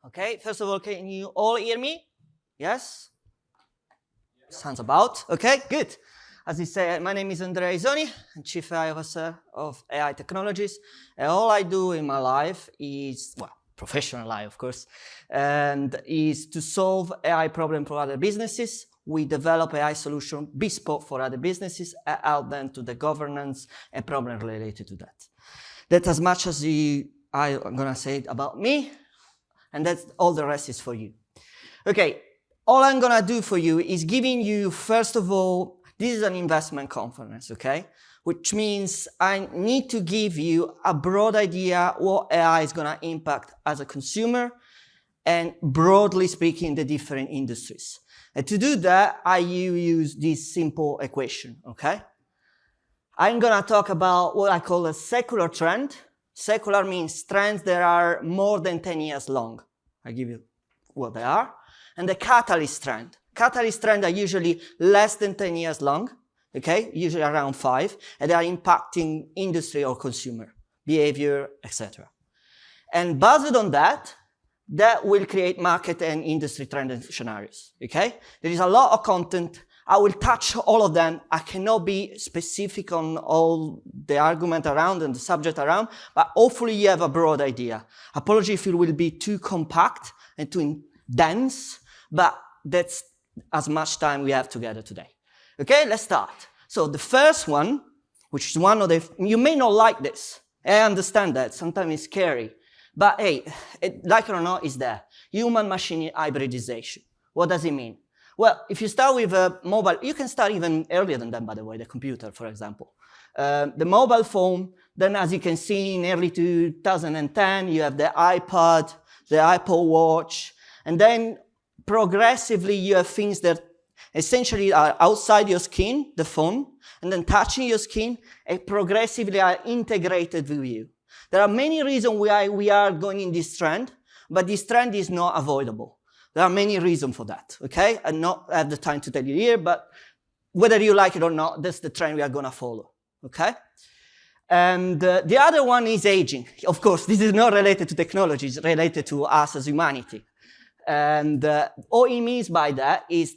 Okay, first of all, can you all hear me? Yes? Sounds about. Okay, good. As you say, my name is Andrea Isoni. I'm Chief AI Officer of AI Technologies. And all I do in my life is, well, professional life, of course, and is to solve AI problems for other businesses. We develop AI solutions bespoke for other businesses and help them to the governance and problems related to that. That's as much as I'm going to say about me, and that's all the rest is for you. Okay, all I'm going to do for you is giving you, first of all, this is an investment conference, okay? Which means I need to give you a broad idea what AI is going to impact as a consumer and broadly speaking, the different industries. And to do that, I use this simple equation, okay? I'm going to talk about what I call a secular trend. Secular means trends that are more than 10 years long. I give you what they are. And the catalyst trend. Catalyst trends are usually less than 10 years long, okay? Usually around 5, and they are impacting industry or consumer behavior, etc. And based on that, that will create market and industry trend and scenarios, okay? There is a lot of content. I will touch all of them. I cannot be specific on all the argument around and the subject around, but hopefully you have a broad idea. Apology if it will be too compact and too dense, but that's as much time we have together today. Okay, let's start. So the first one, which is one of the, you may not like this. I understand that, sometimes it's scary. But hey, like it or not, it's there. Human-machine hybridization. What does it mean? Well, if you start with a mobile, you can start even earlier than that, by the way, the computer, for example. The mobile phone, then as you can see in early 2010, you have the iPod, the Apple Watch, and then progressively you have things that essentially are outside your skin, the phone, and then touching your skin, and progressively are integrated with you. There are many reasons why we are going in this trend, but this trend is not avoidable. There are many reasons for that, okay? I not have the time to tell you here, but whether you like it or not, that's the trend we are going to follow, okay? And the other one is aging. Of course, this is not related to technology, it's related to us as humanity. And all it means by that is,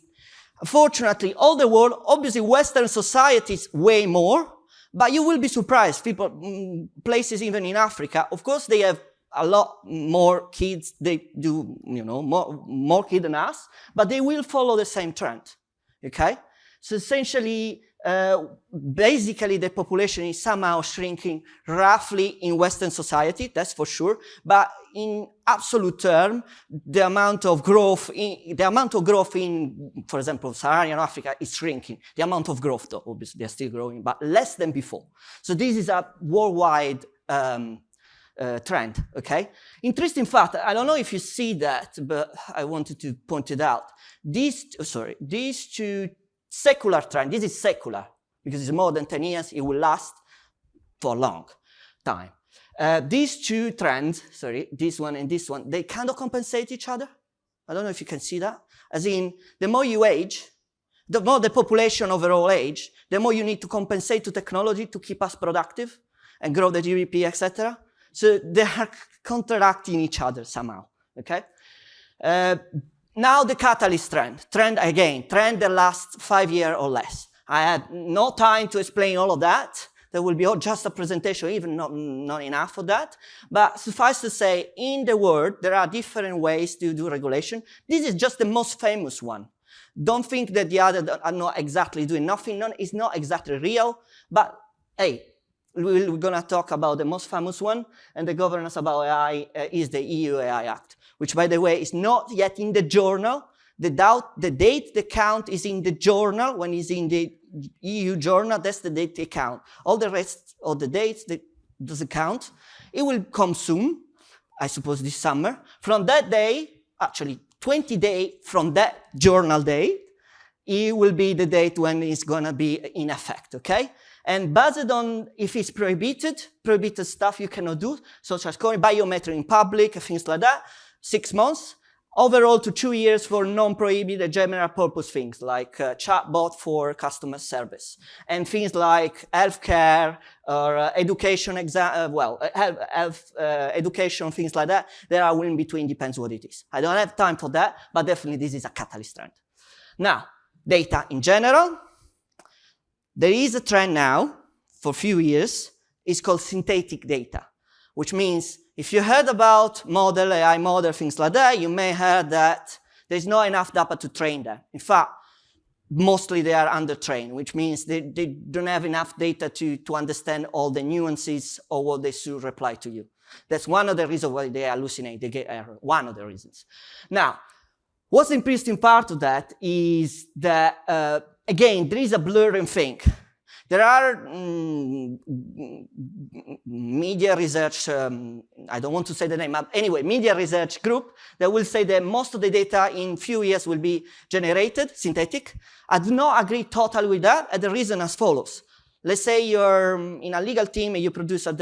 unfortunately, all the world, obviously Western societies way more, but you will be surprised. People, places even in Africa, of course, they have a lot more kids. They do, you know, more kids than us, but they will follow the same trend, okay? So essentially, basically, the population is somehow shrinking roughly in Western society, that's for sure. But in absolute term, the amount of growth in, for example, Saharan Africa is shrinking. The amount of growth, though, obviously, they're still growing, but less than before. So this is a worldwide trend, okay? Interesting fact, I don't know if you see that, but I wanted to point it out. These two secular trend, this is secular, because it's more than 10 years, it will last for a long time. These two trends, this one and this one, they kind of compensate each other. I don't know if you can see that. As in, the more you age, the more the population overall age, the more you need to compensate to technology to keep us productive and grow the GDP, etc. So they are counteracting each other somehow, okay? Now the catalyst trend that lasts 5 years or less. I had no time to explain all of that. There will be just a presentation, even not enough for that. But suffice to say, in the world, there are different ways to do regulation. This is just the most famous one. Don't think that the others are not exactly doing nothing. It's not exactly real. But hey, we're going to talk about the most famous one, and the governance about AI is the EU AI Act, which, by the way, is not yet in the journal. The date, the count is in the journal. When it's in the EU journal, that's the date they count. All the rest of the dates, doesn't count. It will come soon, I suppose this summer. From that day, actually 20 days from that journal date, it will be the date when it's going to be in effect, okay? And based on if it's prohibited stuff you cannot do, such as biometric in public, things like that, 6 months. overall to 2 years for non-prohibited general purpose things like chatbot for customer service and things like healthcare or education, education, things like that. There are in between, depends what it is. I don't have time for that, but definitely this is a catalyst trend. Now, data in general. There is a trend now for a few years. It's called synthetic data, which means if you heard about model, AI model, things like that, you may heard that there's not enough data to train them. In fact, mostly they are under-trained, which means they don't have enough data to understand all the nuances of what they should reply to you. That's one of the reasons why they hallucinate, they get error, one of the reasons. Now, what's the interesting part of that is that, again, there is a blurring thing. There are media research, I don't want to say the name, but anyway, media research group that will say that most of the data in few years will be generated, synthetic. I do not agree totally with that, and the reason as follows. Let's say you're in a legal team and you produce a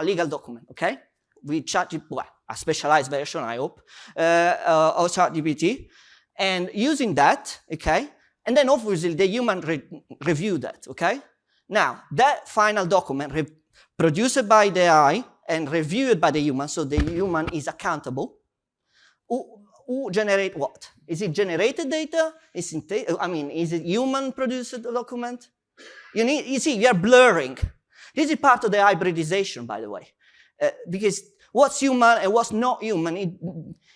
legal document, okay? With ChatGPT, well, a specialized version, I hope, of ChatGPT, and using that, okay? And then obviously the human review that, okay? Now, that final document produced by the AI and reviewed by the human, so the human is accountable. Who generate what? Is it generated data? Is it human produced document? You see, we are blurring. This is part of the hybridization, by the way, because what's human and what's not human is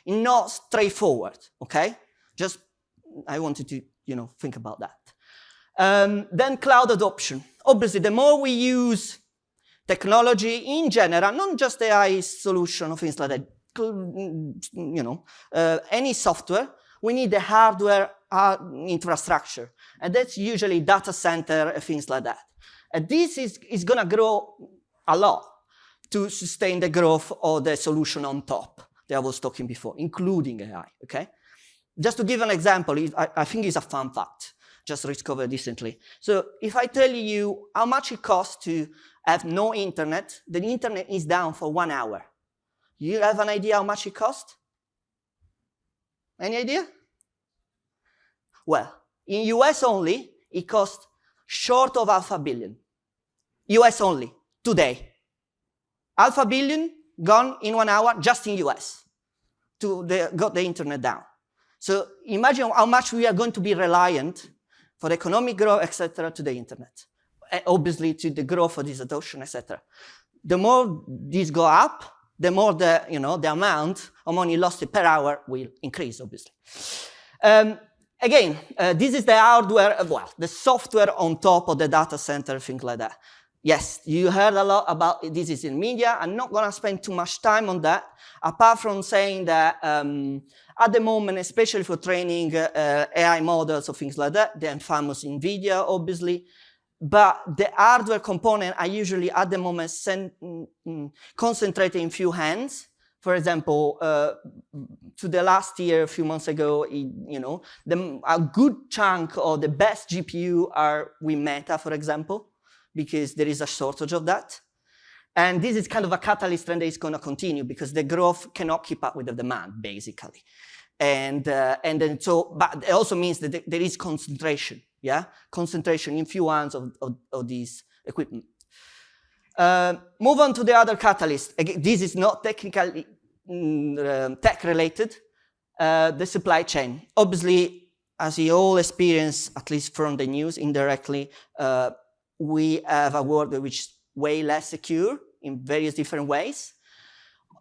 not straightforward, okay? Just, I wanted to think about that. Then cloud adoption. Obviously, the more we use technology in general, not just AI solution or things like that, any software, we need the hardware infrastructure. And that's usually data center and things like that. And this is going to grow a lot to sustain the growth of the solution on top that I was talking before, including AI, okay? Just to give an example, I think it's a fun fact, just discovered recently. So if I tell you how much it costs to have no internet, the internet is down for 1 hour. You have an idea how much it costs? Any idea? Well, in US only, it costs short of $500 million. US only, today. $500 million gone in 1 hour just in US got the internet down. So imagine how much we are going to be reliant for economic growth, etc., to the internet. Obviously, to the growth of this adoption, etc. The more these go up, the more the amount of money lost per hour will increase, obviously. Again, this is the hardware, the software on top of the data center, things like that. Yes, you heard a lot about this is in media. I'm not going to spend too much time on that, apart from saying that at the moment, especially for training AI models or things like that, the famous NVIDIA, obviously, but the hardware component are usually at the moment concentrated in few hands. For example, to the last year, a few months ago, a good chunk of the best GPU are with Meta, for example, because there is a shortage of that. And this is kind of a catalyst trend that is going to continue because the growth cannot keep up with the demand, basically. And then but it also means that there is concentration, yeah? Concentration in few hands of these equipment. Move on to the other catalyst. Again, this is not technically tech-related, the supply chain. Obviously, as you all experience, at least from the news indirectly, we have a world which is way less secure in various different ways,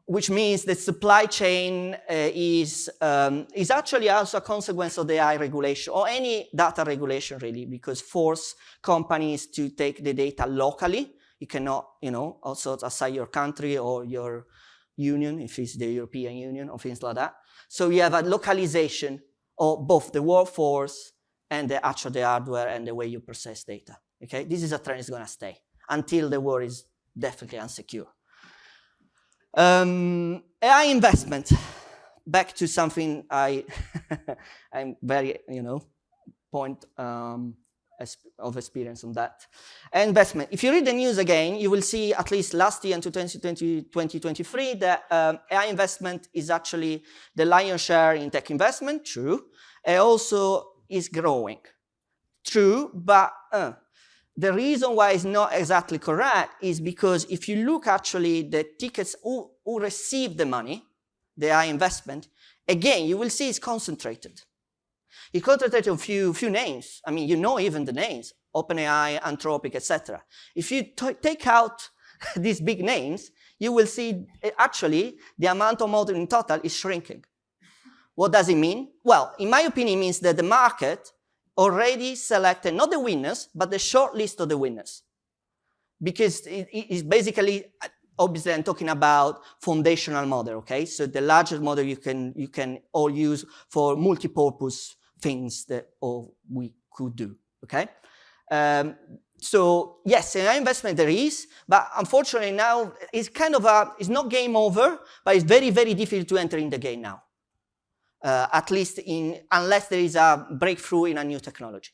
which means that supply chain is actually also a consequence of the AI regulation or any data regulation, really, because force companies to take the data locally. You cannot, also outside your country or your union, if it's the European Union or things like that. So you have a localization of both the workforce and the hardware and the way you process data. Okay, this is a trend that's going to stay until the world is definitely unsecure. AI investment. Back to something I'm very, of experience on that. Investment. If you read the news again, you will see at least last year in 2023 that AI investment is actually the lion's share in tech investment, true. It also is growing, true, but the reason why it's not exactly correct is because if you look actually the tickets who receive the money, the AI investment, again, you will see it's concentrated. It's concentrated on few names. I mean, you know even the names, OpenAI, Anthropic, etc. If you take out these big names, you will see actually the amount of model in total is shrinking. What does it mean? Well, in my opinion, it means that the market already selected not the winners, but the short list of the winners. Because it is basically, obviously I'm talking about foundational model, okay? So the largest model you can all use for multi-purpose things that all we could do, okay? So yes, AI investment there is, but unfortunately now it's kind of it's not game over, but it's very, very difficult to enter in the game now. At least unless there is a breakthrough in a new technology.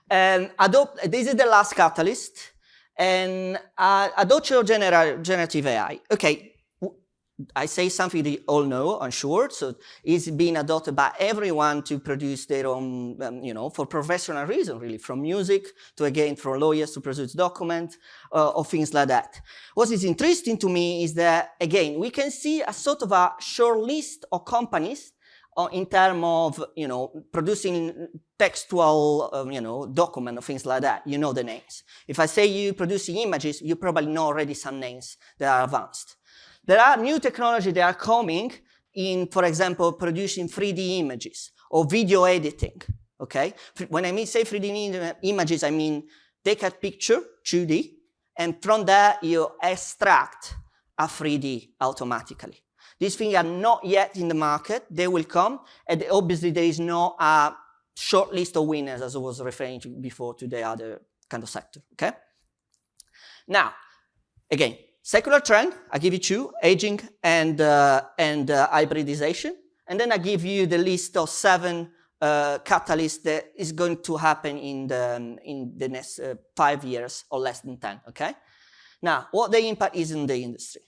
This is the last catalyst, and adoption of generative AI. Okay, I say something that you all know, I'm sure, so it's being adopted by everyone to produce their own, for professional reasons, really, from music to, again, for lawyers to produce documents or things like that. What is interesting to me is that, again, we can see a sort of a short list of companies in terms of, producing textual, document or things like that. You know the names. If I say you producing images, you probably know already some names that are advanced. There are new technologies that are coming in, for example, producing 3D images or video editing, okay? When I say 3D images, I mean take a picture, 2D, and from that you extract a 3D automatically. These things are not yet in the market. They will come, and obviously there is no short list of winners, as I was referring to before, to the other kind of sector, okay? Now, again, secular trend, I give you two, aging and hybridization. And then I give you the list of 7 catalysts that is going to happen in the next 5 years or less than 10, okay? Now, what the impact is in the industry.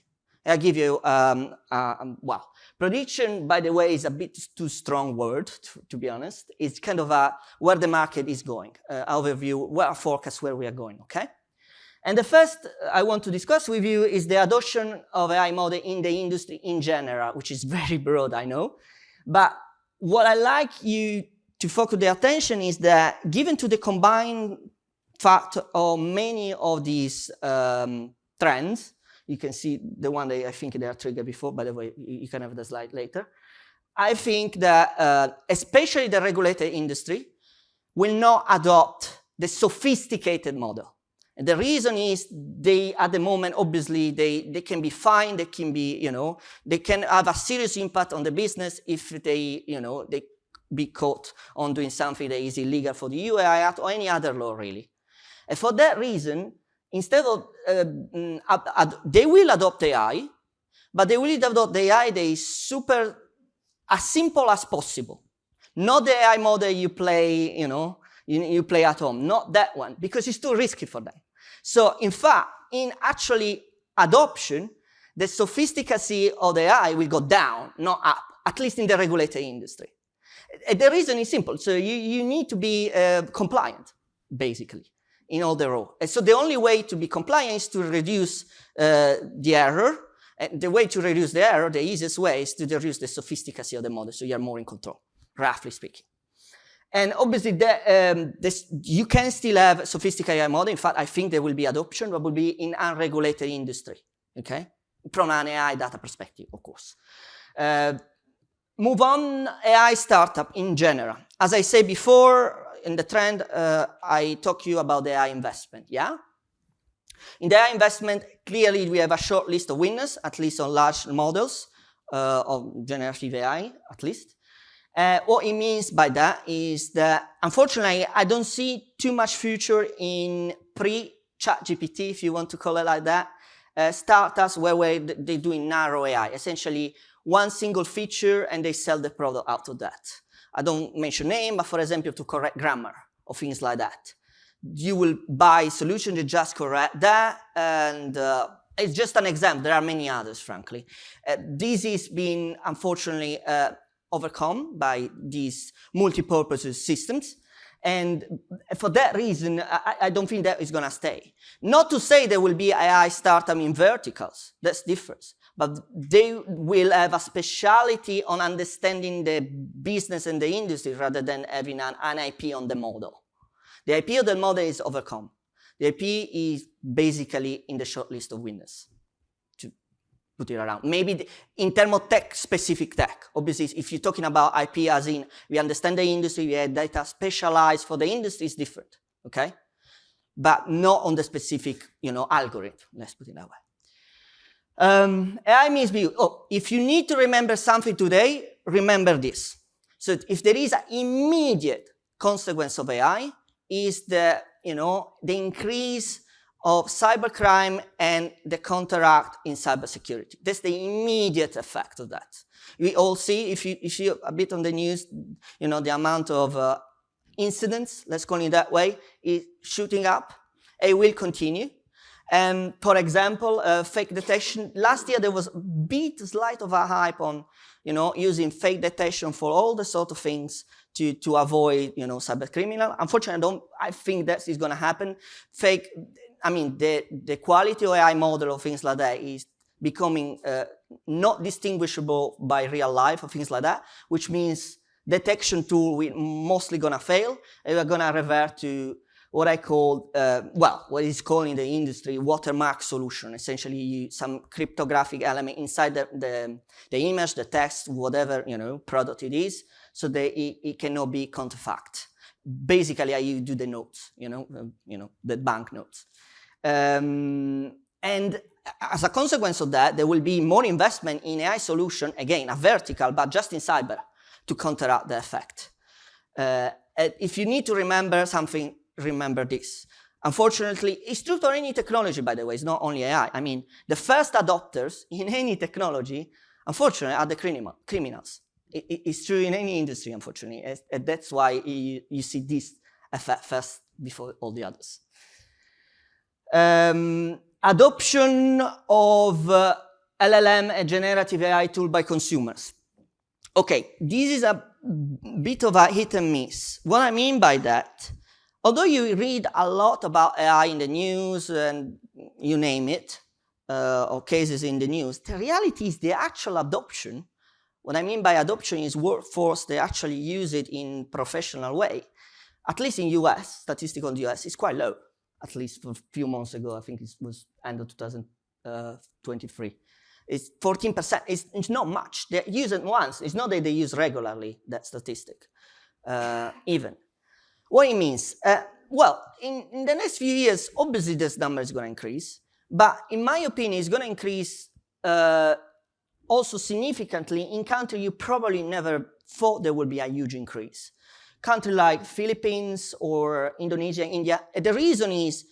I give you, well, prediction, by the way, is a bit too strong word, to be honest. It's kind of where the market is going, overview, where our forecast, where we are going, okay? And the first I want to discuss with you is the adoption of AI model in the industry in general, which is very broad, I know. But what I like you to focus the attention is that given to the combined fact of many of these trends, you can see the one that I think they are triggered before, by the way, you can have the slide later. I think that especially the regulated industry will not adopt the sophisticated model. And the reason is they, at the moment, obviously, they can be fined, they can be, they can have a serious impact on the business if they, they be caught on doing something that is illegal for the EU AI Act or any other law, really. And for that reason, instead of, they will adopt AI, but they will adopt AI that is as simple as possible. Not the AI model you play, you play at home, not that one, because it's too risky for them. So, in fact, in actually adoption, the sophisticacy of the AI will go down, not up, at least in the regulated industry. The reason is simple. So you need to be compliant, basically, in all the rules. And so the only way to be compliant is to reduce the error. And the way to reduce the error, the easiest way, is to reduce the sophisticacy of the model, so you're more in control, roughly speaking. And obviously, you can still have sophisticated AI model. In fact, I think there will be adoption, but will be in unregulated industry, okay? From an AI data perspective, of course. Move on, AI startup in general. As I said before, in the trend, I talked to you about the AI investment, yeah? In the AI investment, clearly, we have a short list of winners, at least on large models of generative AI, at least. What it means by that is that, unfortunately, I don't see too much future in pre-ChatGPT, if you want to call it like that, startups where they're doing narrow AI, essentially one single feature and they sell the product out of that. I don't mention name, but for example, to correct grammar or things like that. You will buy solutions that just correct that, and it's just an example. There are many others, frankly. This is being, unfortunately, overcome by these multi-purpose systems. And for that reason, I don't think that is going to stay. Not to say there will be AI startup in verticals. That's different. But they will have a speciality on understanding the business and the industry rather than having an IP on the model. The IP of the model is overcome. The IP is basically in the short list of winners, to put it around. Maybe in terms of tech, specific tech. Obviously, if you're talking about IP as in, we understand the industry, we have data specialized for the industry, is different, okay? But not on the specific, algorithm, let's put it that way. AI means if you need to remember something today, remember this. So if there is an immediate consequence of AI, is the increase of cybercrime and the counteract in cybersecurity. That's the immediate effect of that. We all see, if you a bit on the news, the amount of incidents, let's call it that way, is shooting up. It will continue. For example, fake detection. Last year there was a slight of a hype on, using fake detection for all the sort of things to avoid, cyber criminal. Unfortunately, I think that is going to happen. The quality of AI model or things like that is becoming not distinguishable by real life or things like that, which means detection tool will mostly going to fail, and we're going to revert to what I call, what is called in the industry watermark solution. Essentially, some cryptographic element inside the image, the text, whatever product it is, so that it cannot be counterfeit. Basically, you do the notes, the bank notes. And as a consequence of that, there will be more investment in AI solution, again, a vertical, but just in cyber, to counteract the effect. If you need to remember something, remember this. Unfortunately, it's true for any technology, by the way, it's not only AI. The first adopters in any technology, unfortunately, are the criminals. It's true in any industry, unfortunately. And that's why you see this effect first before all the others. Adoption of LLM and generative AI tool by consumers. Okay, this is a bit of a hit and miss. What I mean by that, although you read a lot about AI in the news and you name it, or cases in the news, the reality is the actual adoption. What I mean by adoption is workforce, they actually use it in professional way. At least in US, statistics on the US is quite low. At least for a few months ago, I think it was end of 2023. It's 14%. It's not much. They use it once. It's not that they use regularly that statistic, even. What it means? In the next few years, obviously this number is going to increase. But in my opinion, it's going to increase also significantly in countries you probably never thought there would be a huge increase. Countries like Philippines or Indonesia, India. The reason is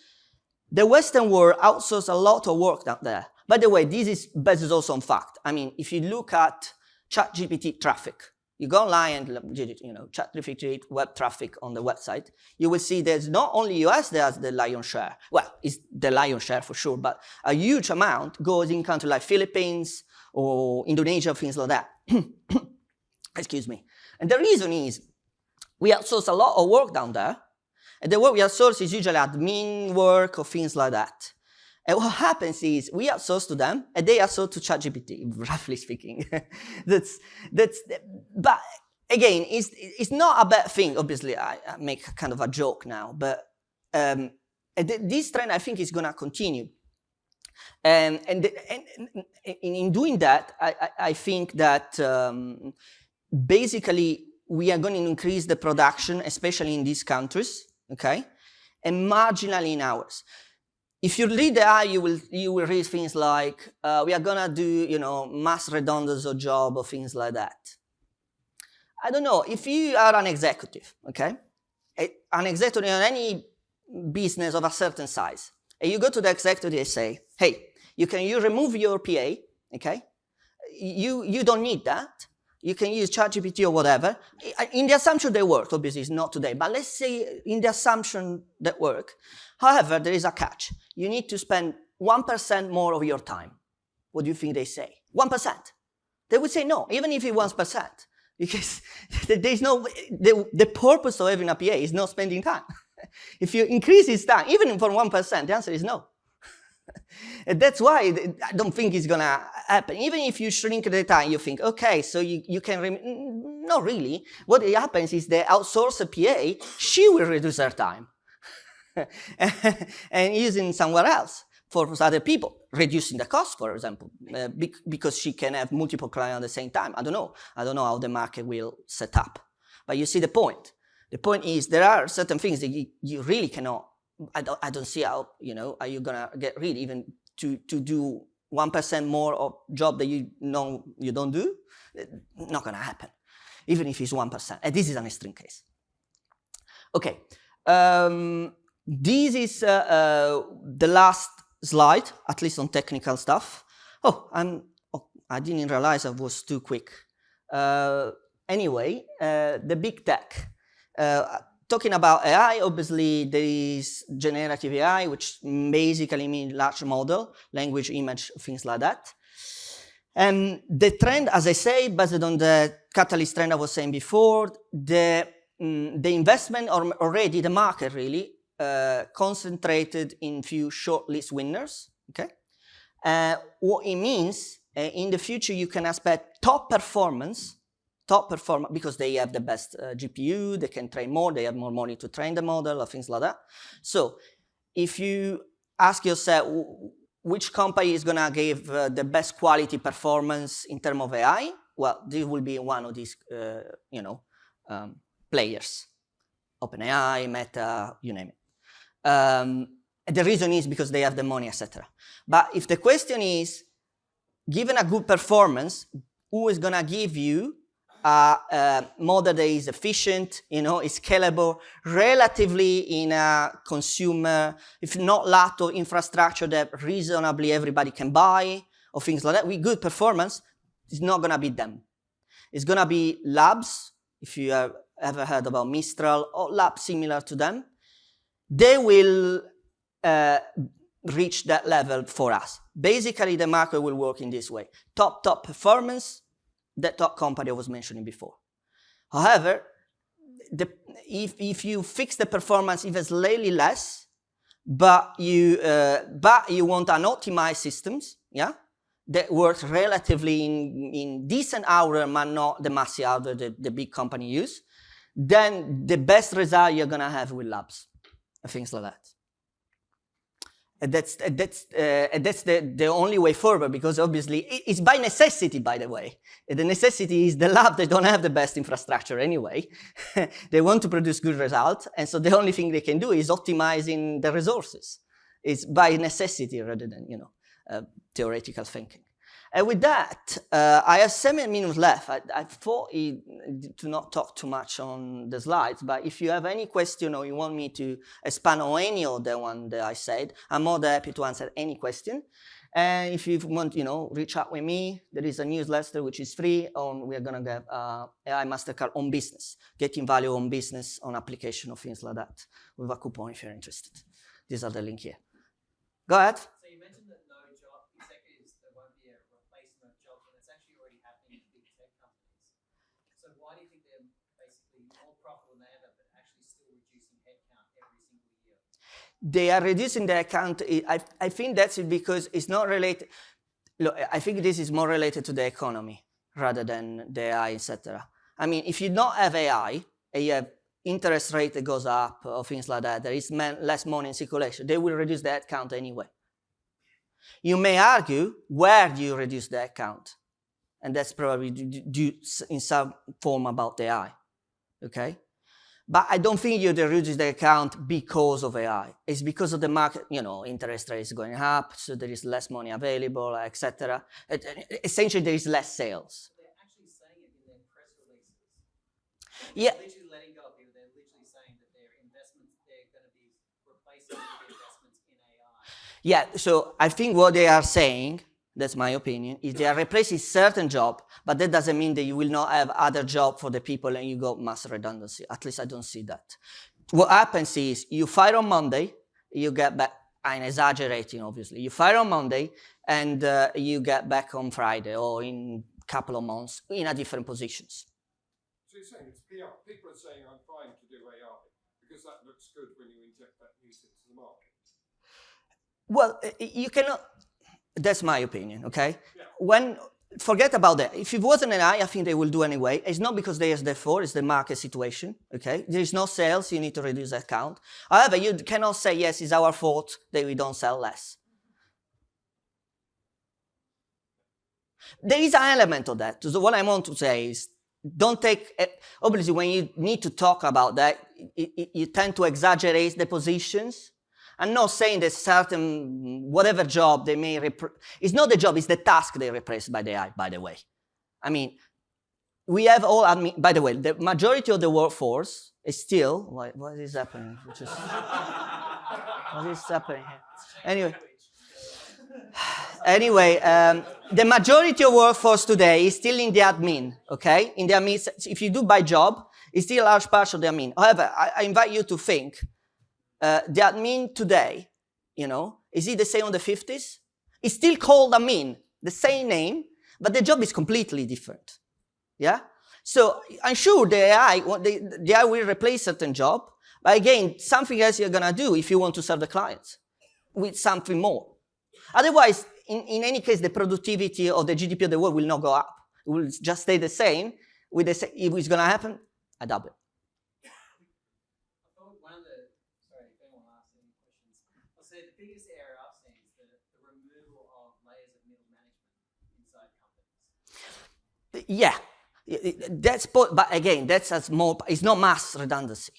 the Western world outsources a lot of work down there. By the way, this is based also on fact. If you look at ChatGPT traffic, you go online and ChatGPT web traffic on the website, you will see there's not only US that has the lion's share. Well, it's the lion's share for sure, but a huge amount goes in countries like Philippines or Indonesia, things like that. Excuse me. And the reason is we outsource a lot of work down there, and the work we outsource is usually admin work or things like that. And what happens is we outsource to them, and they outsource to ChatGPT, roughly speaking. But again, it's not a bad thing. Obviously, I make kind of a joke now, but this trend, I think, is going to continue. And in doing that, I think that basically we are going to increase the production, especially in these countries, okay, and marginally in ours. If you read the AI, you will read things like we are gonna do mass redundancy of job or things like that. I don't know if you are an executive, okay, an executive in any business of a certain size, and you go to the executive and say, hey, you remove your PA, okay? You don't need that. You can use ChatGPT or whatever. In the assumption they work, obviously it's not today, but let's say in the assumption that work. However, there is a catch. You need to spend 1% more of your time. What do you think they say? 1%. They would say no, even if it's 1%, because there's no, the purpose of having a PA is not spending time. If you increase his time, even for 1%, the answer is no. And that's why I don't think it's gonna happen. Even if you shrink the time, you think, okay, so you can, not really. What happens is they outsource a PA, she will reduce her time and using somewhere else for other people, reducing the cost, for example, because she can have multiple clients at the same time. I don't know how the market will set up, but you see the point. The point is there are certain things that you really cannot. I don't see how, are you gonna get rid even to do 1% more of job that you know you don't do? Not gonna happen, even if it's 1%. And this is an extreme case. Okay, this is the last slide, at least on technical stuff. I didn't realize I was too quick. Anyway, the big tech. Talking about AI, obviously there is generative AI, which basically means large model, language, image, things like that. And the trend, as I say, based on the catalyst trend I was saying before, the investment already, the market really, concentrated in few short-list winners, okay? What it means, in the future you can expect top performance, because they have the best GPU, they can train more, they have more money to train the model, or things like that. So if you ask yourself which company is gonna give the best quality performance in terms of AI, well, this will be one of these, players. OpenAI, Meta, you name it. The reason is because they have the money, etc. But if the question is, given a good performance, who is gonna give you a model that is efficient, is scalable, relatively in a consumer, if not lot of infrastructure that reasonably everybody can buy, or things like that, with good performance, it's not gonna be them. It's gonna be labs, if you have ever heard about Mistral, or labs similar to them. They will reach that level for us. Basically, the market will work in this way. Top performance, that top company I was mentioning before. However, if you fix the performance even slightly less, but you want an optimized systems, that works relatively in decent hour, but not the massive hour that the big company use, then the best result you're gonna have with labs, and things like that. And that's the only way forward, because obviously it's by necessity, by the way. The necessity is the lab, they don't have the best infrastructure anyway. They want to produce good results, and so the only thing they can do is optimizing the resources. It's by necessity rather than, theoretical thinking. And with that, I have 7 minutes left. I thought to not talk too much on the slides, but if you have any question or you want me to expand on any of the one that I said, I'm more than happy to answer any question. And if you want, reach out with me, there is a newsletter which is free. We're gonna get AI Mastercard on business, getting value on business, on application of things like that, with a coupon if you're interested. These are the link here. Go ahead. So you mentioned that no job executives, there won't be a replacement of jobs, and it's actually already happening in big tech companies. So why do you think they're basically more profitable than ever, but actually still reducing headcount every single year? They are reducing the account. I think that's because it's not related. Look, I think this is more related to the economy rather than the AI, etc. I mean, if you don't have AI and you have interest rate that goes up or things like that, there is less money in circulation, they will reduce the headcount anyway. You may argue, where do you reduce the headcount? And that's probably due in some form about the AI, okay? But I don't think you reduce the account because of AI. It's because of the market, interest rates going up, so there is less money available, etc. Essentially, there is less sales. They're actually saying it in their press releases. Yeah. They're literally letting go of people. They're literally saying that their investments, they're going to be replacing the investments in AI. Yeah, so I think what they are saying That's my opinion. If they are replacing certain job, but that doesn't mean that you will not have other job for the people and you go mass redundancy. At least I don't see that. What happens is you fire on Monday, you get back, I'm exaggerating obviously, you fire on Monday and you get back on Friday or in a couple of months in a different positions. So you're saying it's PR. People are saying I'm fine to do AI because that looks good when you inject that news into the market. Well, you cannot, that's my opinion, okay? Yeah. Forget about that. If it wasn't AI, I think they will do anyway. It's not because they are therefore, it's the market situation, okay? There is no sales, you need to reduce that count. However, you cannot say, yes, it's our fault that we don't sell less. There is an element of that. So what I want to say is, don't take, obviously when you need to talk about that, you tend to exaggerate the positions. I'm not saying that certain, whatever job they may, it's not the job, it's the task they replace by the AI, by the way. I mean, we have all, by the way, the majority of the workforce is still, what is happening? What is happening here? Anyway, the majority of workforce today is still in the admin, okay? In the admin, if you do by job, it's still a large part of the admin. However, I invite you to think, the admin today, is it the same on the 50s? It's still called admin, the same name, but the job is completely different. Yeah? So I'm sure the AI will replace certain job, but again, something else you're gonna do if you want to serve the clients with something more. Otherwise, in any case, the productivity of the GDP of the world will not go up. It will just stay the same. If it's gonna happen, I doubt it. The biggest error I've seen is the removal of layers of middle management inside companies. Yeah, but again, it's not mass redundancy.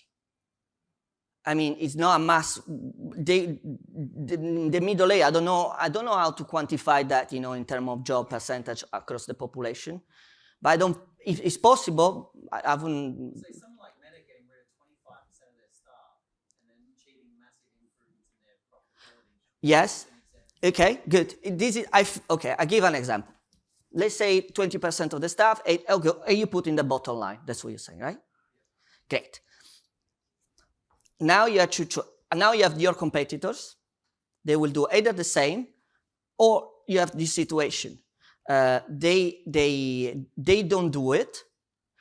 I mean, it's not a mass. The middle layer. I don't know how to quantify that, in terms of job percentage across the population. But I don't. If it's possible, I wouldn't. So someone like Meta getting rid of 25% of their staff and then achieving massive improvements in their profitability. Yes. Okay. Good. I give an example. Let's say 20% of the staff, and you put in the bottom line. That's what you're saying, right? Great. Now you have your competitors. They will do either the same, or you have this situation. They don't do it.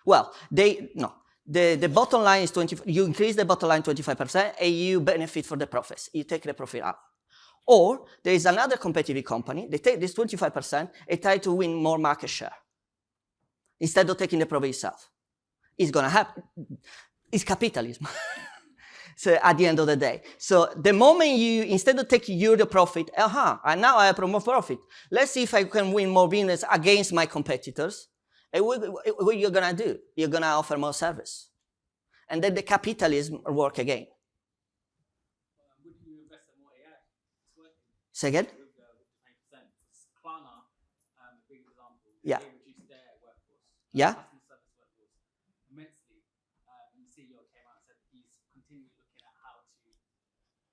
Well, the bottom line is 20. You increase the bottom line 25%, and you benefit for the profits. You take the profit out. Or there is another competitive company. They take this 25% and try to win more market share instead of taking the profit itself. It's gonna happen. It's capitalism. So at the end of the day, so the moment instead of taking the profit, and now I have more profit. Let's see if I can win more business against my competitors. And what you're gonna do? You're gonna offer more service, and then the capitalism work again. Would you invest in more AI? It's working. Say again? With 20%. Klarna, a big example. Yeah. They reduced their workforce. Yeah. Customer service workforce immensely. And the CEO came out and said he's continually looking at how to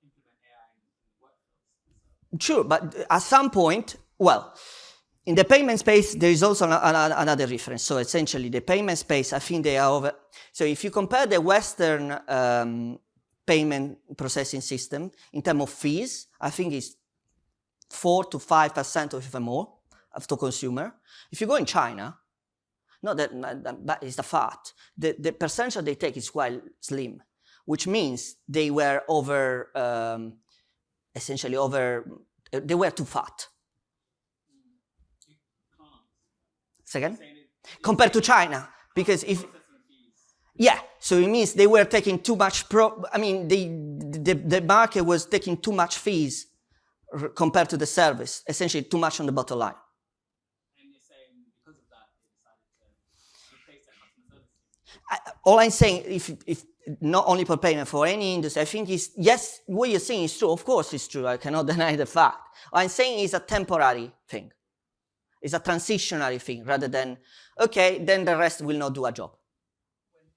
implement AI in the workforce. Sure, but at some point, in the payment space, there is also another difference. So essentially, the payment space, I think they are over. So if you compare the Western payment processing system in terms of fees, I think it's 4 to 5% or even more to consumer. If you go in China, that is the fact. The percentage they take is quite slim, which means they were they were too fat. Second? Compared to China, because so it means they were taking too much the market was taking too much fees compared to the service, essentially too much on the bottom line. And you're saying because of that, they decided to replace their customer service? All I'm saying, if not only for payment, for any industry, I think yes, what you're saying is true. Of course it's true. I cannot deny the fact. What I'm saying is a temporary thing. It's a transitionary thing rather than, okay, then the rest will not do a job. When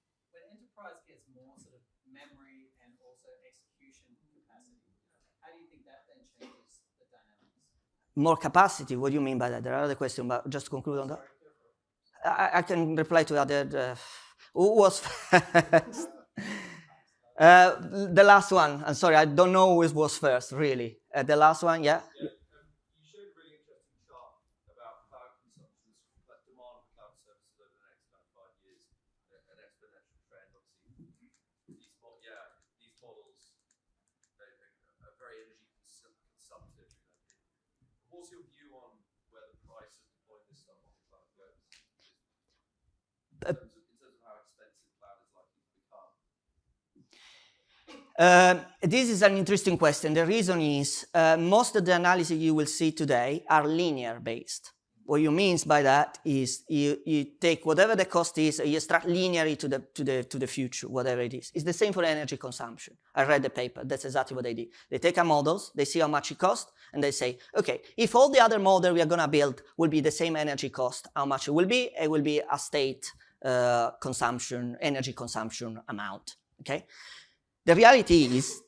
enterprise gets more sort of memory and also execution capacity, how do you think that then changes the dynamics? More capacity, what do you mean by that? There are other questions, but just to conclude on that. I can reply to other. Who was first? The last one. I'm sorry, I don't know who was first, really. The last one, yeah? You showed a really interesting chart about cloud consumption, like demand for cloud services over the next about 5 years, an exponential trend. Obviously, these models are very energy consumptive. What's your view on where the price of deploying this stuff on the cloud goes? In terms of how expensive cloud is likely to become? This is an interesting question. The reason is most of the analysis you will see today are linear based. What you mean by that is you take whatever the cost is, you extract linearly to the future, whatever it is. It's the same for energy consumption. I read the paper. That's exactly what they did. They take our models, they see how much it costs, and they say, okay, if all the other models we are going to build will be the same energy cost, how much it will be? It will be a state consumption, energy consumption amount. Okay. The reality is,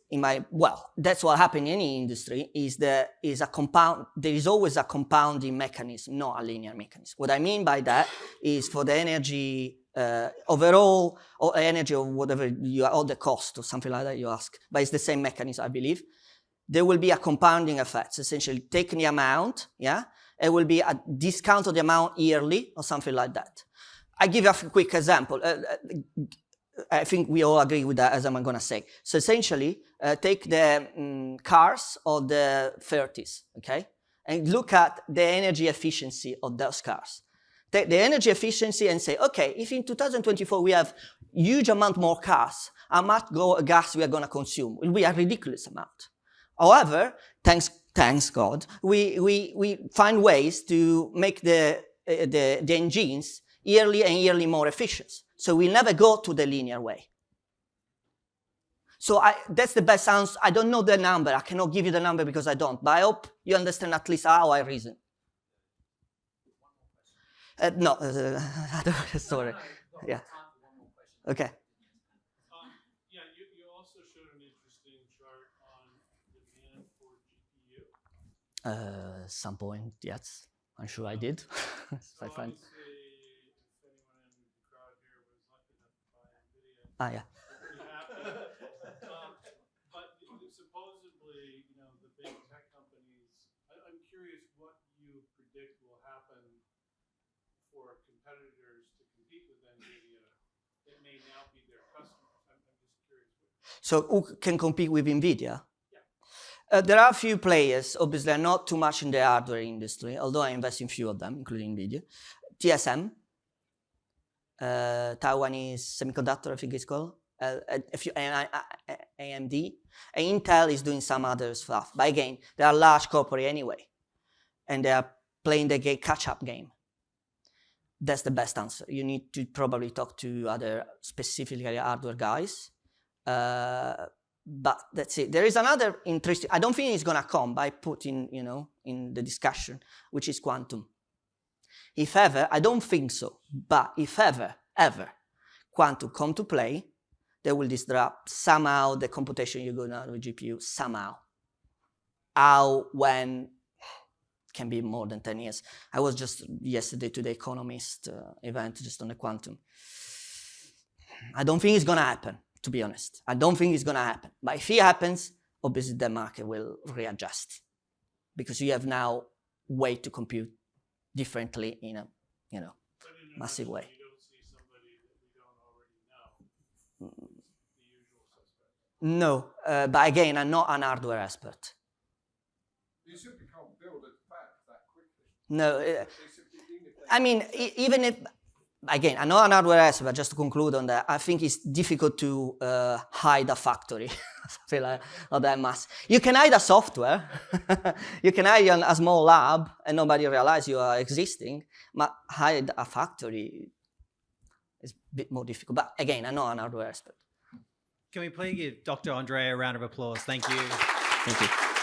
that's what happened in any industry, there is always a compounding mechanism, not a linear mechanism. What I mean by that is for the energy overall, or energy or whatever, or the cost or something like that you ask, but it's the same mechanism, I believe. There will be a compounding effect, essentially taking the amount, it will be a discount of the amount yearly or something like that. I give you a quick example. I think we all agree with that, as I'm going to say. So essentially, take the cars of the 30s, okay? And look at the energy efficiency of those cars. Take the energy efficiency and say, okay, if in 2024 we have huge amount more cars, how much gas we are going to consume? It will be a ridiculous amount. However, thanks God, we find ways to make the engines yearly more efficient. So we'll never go to the linear way. So that's the best answer. I don't know the number. I cannot give you the number because I don't. But I hope you understand at least how I reason. No, sorry. Yeah. Okay. You also showed an interesting chart on demand for GPU. Some point, yes. I'm sure I did. So I find. obviously, if anyone in the crowd here was lucky enough to buy NVIDIA, Yeah. pretty happy. But supposedly, the big tech companies, I'm curious what you predict will happen for competitors to compete with NVIDIA that may now be their customers. I'm just curious. So who can compete with NVIDIA? There are a few players, obviously not too much in the hardware industry, although I invest in few of them, including NVIDIA. TSM, Taiwanese Semiconductor, I think it's called, AMD, and Intel is doing some other stuff. But again, they are large corporate anyway, and they are playing the catch-up game. That's the best answer. You need to probably talk to other specifically hardware guys. But that's it. There is another interesting, I don't think it's going to come, but I put in the discussion, which is quantum. If ever, I don't think so, but if ever, quantum come to play, they will disrupt somehow the computation you're going to have with GPU, somehow. How, when, can be more than 10 years. I was just yesterday to the Economist event just on the quantum. I don't think it's going to happen. To be honest, I don't think it's going to happen. But if it happens, obviously the market will readjust because you have now way to compute differently in a massive way. You don't see somebody that we don't already know. The usual suspect. No, but again, I'm not an hardware expert. You simply can't build it back that quickly. No, I mean, even if. Again, I'm not an hardware expert, but just to conclude on that, I think it's difficult to hide a factory, something like that mass. You can hide a software, you can hide a small lab and nobody realizes you are existing, but hide a factory is a bit more difficult. But again, I'm not an hardware expert. Can we please give Dr. Andrea a round of applause? Thank you. Thank you.